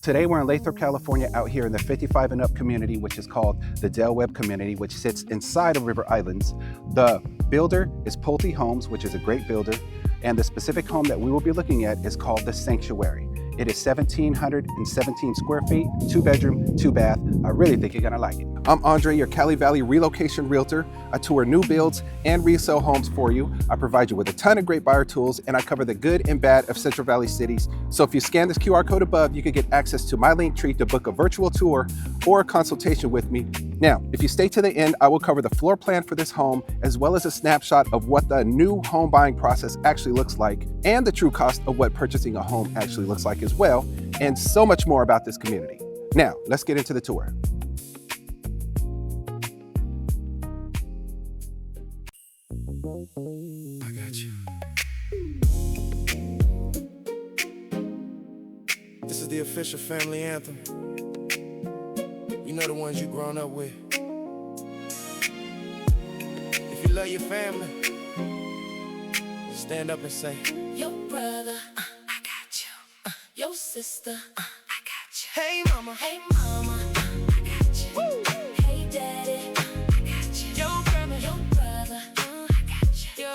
Today we're in Lathrop, California, out here in the 55 and up community, which is called the Del Webb community, which sits inside of River Islands. The builder is Pulte Homes, which is a great builder. And the specific home that we will be looking at is called the Sanctuary. It is 1,717 square feet, 2 bedroom, 2 bath. I really think you're gonna like it. I'm Andre, your Cali Valley relocation realtor. I tour new builds and resale homes for you. I provide you with a ton of great buyer tools, and I cover the good and bad of Central Valley cities. So if you scan this QR code above, you can get access to my link tree to book a virtual tour or a consultation with me. Now, if you stay to the end, I will cover the floor plan for this home, as well as a snapshot of what the new home buying process actually looks like, and the true cost of what purchasing a home actually looks like as well, and so much more about this community. Now, let's get into the tour. I got you. This is the official family anthem. You know, the ones you grown up with. If you love your family, stand up and say, your brother, I got you. Your sister, I got you. hey mama, Hey mama, I got you. Woo. Hey daddy, I got you. your brother, I got you.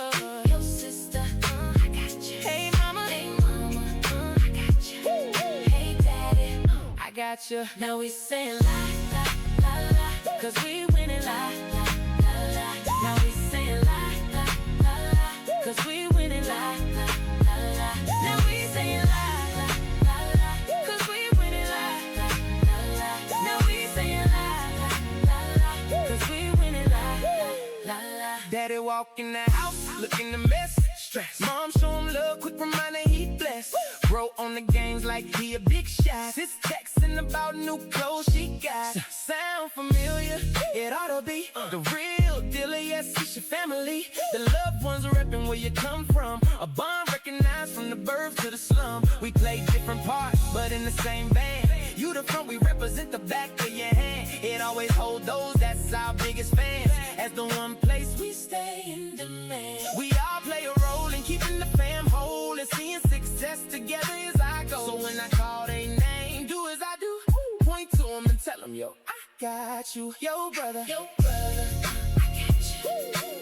Your sister, I got you. hey mama, I got you. Woo. Hey daddy, I got you. Now we saying la la la la, 'cause we winning la la la la. Now we saying la la la la, 'cause we winning la la la la. Now we saying la la la la, 'cause we winning la la la la. Now we saying la la la la, 'cause we winning la la la la. Daddy walk in the house, looking a mess, stress. Mom show him love, quick reminder he blessed. Bro on the games like he a big shot. Sis texting about new clothes she got. Sound familiar? It ought to be the real deal. Yes, it's your family. The loved ones repping where you come from. A bond recognized from the birth to the slum. We play different parts, but in the same band. You the front, we represent the back of your hand. It always hold those, that's our biggest fans. As the one place we stay in demand. We all play a role in keeping the fam whole, and seeing success together is our goal. So when I call their name, do as I do. Point to them and tell them, yo, I got you. Yo, brother. Your brother, I got you.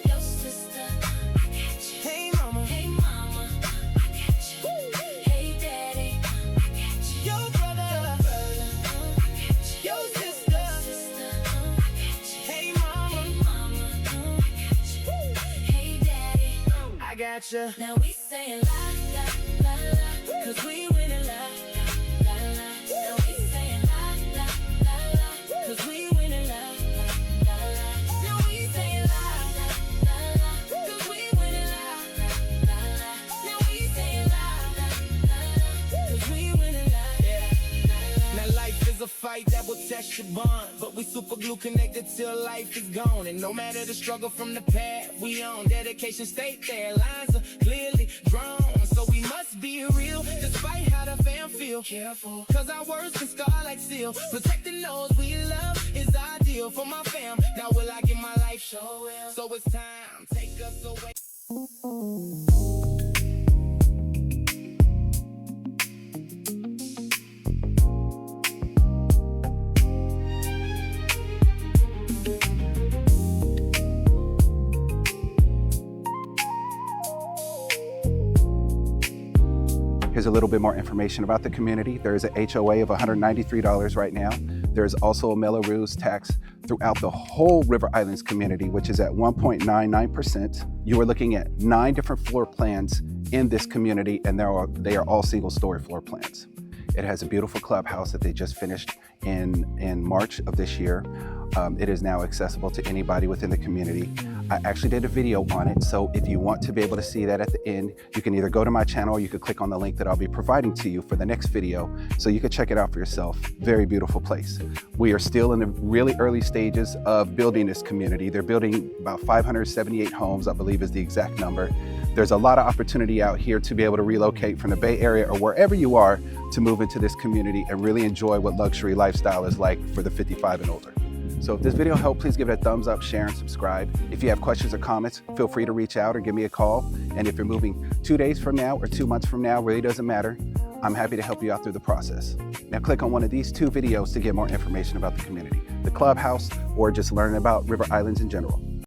Your sister, I got you. Hey, mama. Hey mama, I got you. Hey daddy, I got you. Yo, brother. I got you. Yo, sister. I got you. Hey, mama. Hey mama, I got you. Hey daddy, I got you. now we saying la la la la, 'cause we winning la la la la. Now we saying la la la la, 'cause we winning la la la la. Now we saying la la la la, 'cause we winning la la la la. Now we saying la la la la, 'cause we winning la la la la. Now life is a fight that will test your bond, but we super glue connected till life is gone. And no matter the struggle from the path we on, dedication stay there. Lines are clearly drawn, so we must be real despite how the fam feel. Careful, 'cause our words can scar like steel. Protecting those we love is ideal for my fam. Now will I give my life? Sure will. So it's time, take us away. Here's a little bit more information about the community. There is an HOA of $193 right now. There's also a Melrose tax throughout the whole River Islands community, which is at 1.99%. You are looking at 9 different floor plans in this community, and they are all single-story floor plans. It has a beautiful clubhouse that they just finished in March of this year. It is now accessible to anybody within the community. I actually did a video on it, so if you want to be able to see that at the end, you can either go to my channel or you could click on the link that I'll be providing to you for the next video, so you can check it out for yourself. Very beautiful place. We are still in the really early stages of building this community. They're building about 578 homes, I believe is the exact number. There's a lot of opportunity out here to be able to relocate from the Bay Area or wherever you are to move into this community and really enjoy what luxury lifestyle is like for the 55 and older. So if this video helped, please give it a thumbs up, share, and subscribe. If you have questions or comments, feel free to reach out or give me a call. And if you're moving 2 days from now or 2 months from now, really doesn't matter. I'm happy to help you out through the process. Now click on one of these 2 videos to get more information about the community, the clubhouse, or just learn about River Islands in general.